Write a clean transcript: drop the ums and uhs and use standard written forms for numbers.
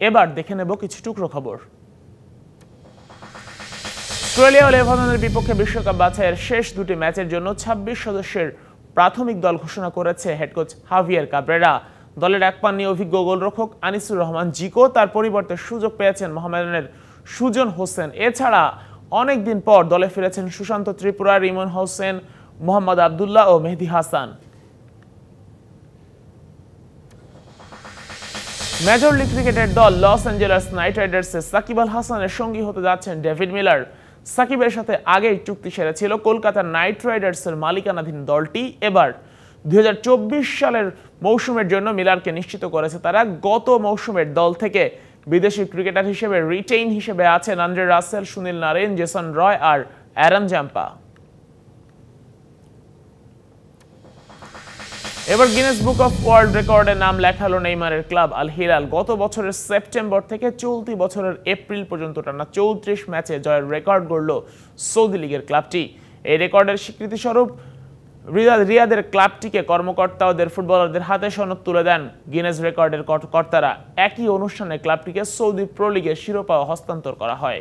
এবার দেখে নেব কিছু টুকরো খবর। অস্ট্রেলিয়া ও লেবাননের বিপক্ষে বিশ্বকাপ বাছাইয়ের শেষ দুটি ম্যাচের জন্য ২৬ সদস্যের প্রাথমিক দল ঘোষণা করেছে হেড কোচ হাভিয়ের কাবরেরা। দলের এক পাননি অভিজ্ঞ গোলরক্ষক আনিসুর রহমান জিকো, তার পরিবর্তে সুযোগ পেয়েছেন মোহামেডানের সুজন হোসেন। এছাড়া অনেকদিন পর দলে ফিরেছেন সুশান্ত ত্রিপুরা, রিমন হোসেন, মোহাম্মদ আবদুল্লাহ ও মেহেদী হাসান। মেজর লিগ ক্রিকেটের দল Los Angeles night রাইডার্সে Shakib Al হাসানের সঙ্গী হতে যাচ্ছেন ডেভিড মিলার। সাকিবের সাথে আগেই চুক্তি সেরেছিল কলকাতা নাইট রাইডার্সের মালিকানাধীন দলটি। এবার ২০২৪ সালের মৌসুমের জন্য মিলারকে নিশ্চিত করেছে তারা। গত মৌসুমের দল থেকে বিদেশি ক্রিকেটার হিসেবে রিটেইন হিসেবে আছেন Andre Russell, Sunil Narine, Jason Roy আর অ্যারন জাম্পা। এবার গিনেস বুক অফ ওয়ার্ল্ড রেকর্ডে নাম লেখালো নেইমারের ক্লাব আল হিলাল। গত বছরের সেপ্টেম্বর থেকে চলতি বছরের এপ্রিল পর্যন্ত টানা ৩৪ ম্যাচে জয়ের রেকর্ড গড়ল সৌদি লীগের ক্লাবটি। এই রেকর্ডের স্বীকৃতিস্বরূপ রিয়াদের ক্লাবটিকে কর্মকর্তা ওদের ফুটবলারদের হাতে সনদ তুলে দেন গিনেস রেকর্ডের কর্তারা। একই অনুষ্ঠানে ক্লাবটিকে সৌদি প্রো লিগের শিরোপা হস্তান্তর করা হয়।